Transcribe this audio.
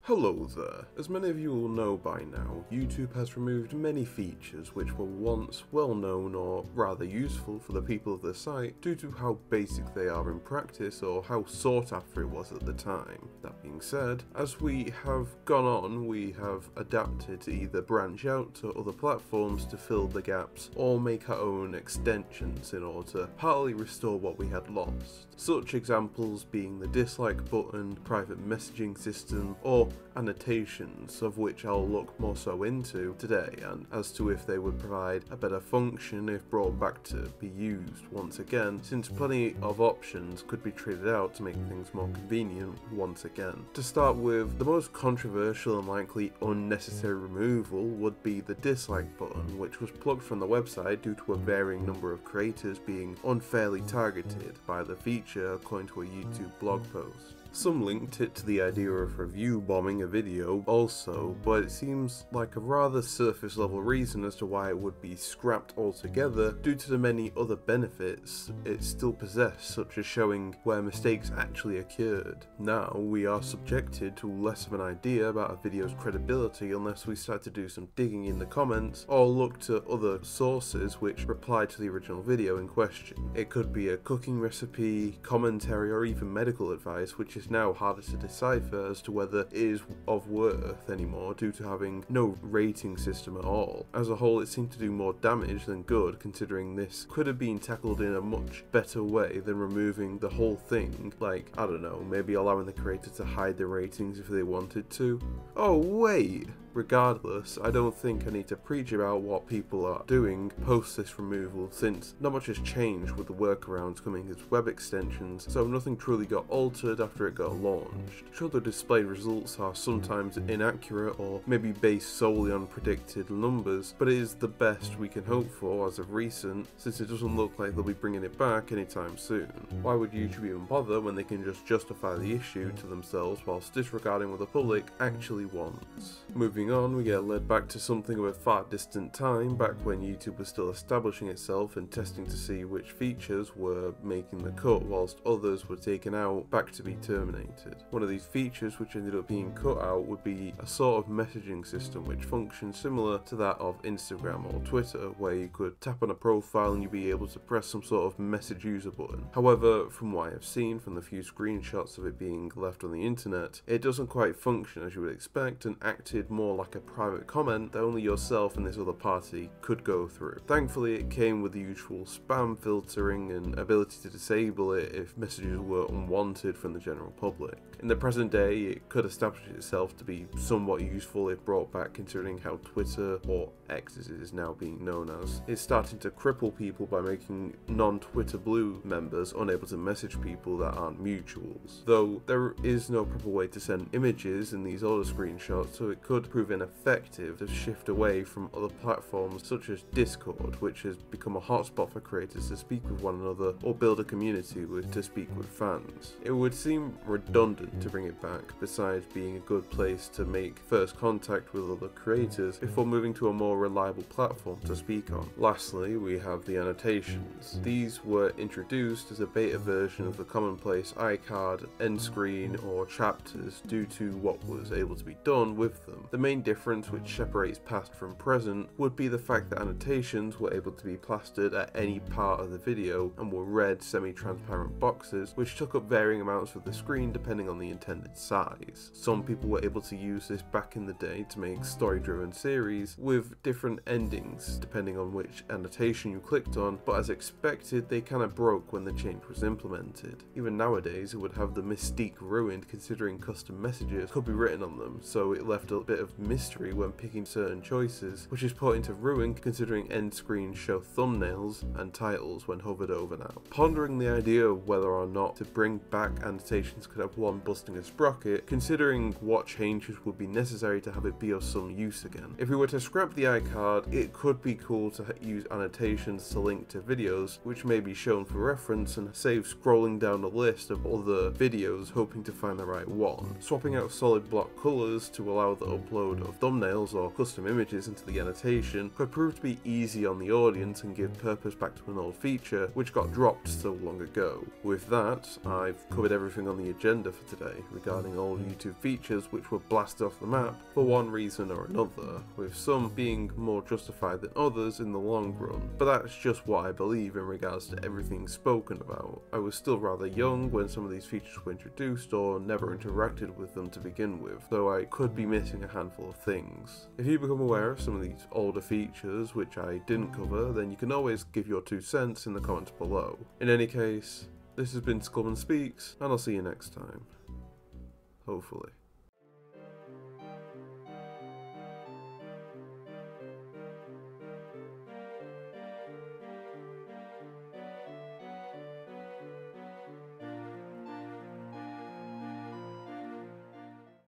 Hello there. As many of you will know by now, YouTube has removed many features which were once well known or rather useful for the people of the site due to how basic they are in practice or how sought after it was at the time. That being said, as we have gone on, we have adapted to either branch out to other platforms to fill the gaps or make our own extensions in order to partly restore what we had lost. Such examples being the dislike button, private messaging system, or annotations, of which I'll look more so into today, and as to if they would provide a better function if brought back to be used once again, since plenty of options could be traded out to make things more convenient once again. To start with, the most controversial and likely unnecessary removal would be the dislike button, which was plucked from the website due to a varying number of creators being unfairly targeted by the feature according to a YouTube blog post. Some linked it to the idea of review bombing a video also, but it seems like a rather surface level reason as to why it would be scrapped altogether due to the many other benefits it still possessed, such as showing where mistakes actually occurred. Now we are subjected to less of an idea about a video's credibility unless we start to do some digging in the comments or look to other sources which reply to the original video in question. It could be a cooking recipe, commentary, or even medical advice, which is now harder to decipher as to whether it is of worth anymore due to having no rating system at all. As a whole, it seemed to do more damage than good, considering this could have been tackled in a much better way than removing the whole thing, like, I don't know, maybe allowing the creator to hide the ratings if they wanted to. Oh wait! Regardless, I don't think I need to preach about what people are doing post this removal, since not much has changed with the workarounds coming as web extensions, so nothing truly got altered after it got launched. Sure, the displayed results are sometimes inaccurate or maybe based solely on predicted numbers, but it is the best we can hope for as of recent, since it doesn't look like they'll be bringing it back anytime soon. Why would YouTube even bother when they can just justify the issue to themselves whilst disregarding what the public actually wants? Moving on, we get led back to something of a far distant time, back when YouTube was still establishing itself and testing to see which features were making the cut whilst others were taken out back to be terminated. One of these features which ended up being cut out would be a sort of messaging system which functions similar to that of Instagram or Twitter, where you could tap on a profile and you'd be able to press some sort of message user button. However, from what I have seen from the few screenshots of it being left on the internet, it doesn't quite function as you would expect and acted more like a private comment that only yourself and this other party could go through. Thankfully, it came with the usual spam filtering and ability to disable it if messages were unwanted from the general public. In the present day, it could establish itself to be somewhat useful if brought back, considering how Twitter, or X as it is now being known as, is starting to cripple people by making non-Twitter Blue members unable to message people that aren't mutuals. Though there is no proper way to send images in these older screenshots, so it could prove ineffective to shift away from other platforms such as Discord, which has become a hotspot for creators to speak with one another or build a community to speak with fans. It would seem redundant to bring it back, besides being a good place to make first contact with other creators before moving to a more reliable platform to speak on. Lastly, we have the annotations. These were introduced as a beta version of the commonplace iCard, end screen, or chapters due to what was able to be done with them. The main difference which separates past from present would be the fact that annotations were able to be plastered at any part of the video and were red semi-transparent boxes which took up varying amounts of the screen depending on the intended size. Some people were able to use this back in the day to make story-driven series with different endings depending on which annotation you clicked on, but as expected they kinda broke when the change was implemented. Even nowadays it would have the mystique ruined, considering custom messages could be written on them, so it left a bit of mystery when picking certain choices, which is put into ruin considering end screens show thumbnails and titles when hovered over now. Pondering the idea of whether or not to bring back annotations could have one busting a sprocket, considering what changes would be necessary to have it be of some use again. If we were to scrap the iCard, it could be cool to use annotations to link to videos which may be shown for reference and save scrolling down a list of other videos hoping to find the right one. Swapping out solid block colours to allow the upload upload of thumbnails or custom images into the annotation could prove to be easy on the audience and give purpose back to an old feature which got dropped so long ago. With that, I've covered everything on the agenda for today regarding old YouTube features which were blasted off the map for one reason or another, with some being more justified than others in the long run, but that's just what I believe in regards to everything spoken about. I was still rather young when some of these features were introduced or never interacted with them to begin with, so I could be missing a handful of things. If you become aware of some of these older features which I didn't cover, then you can always give your 2 cents in the comments below. In any case, this has been Skullman Speaks, and I'll see you next time. Hopefully.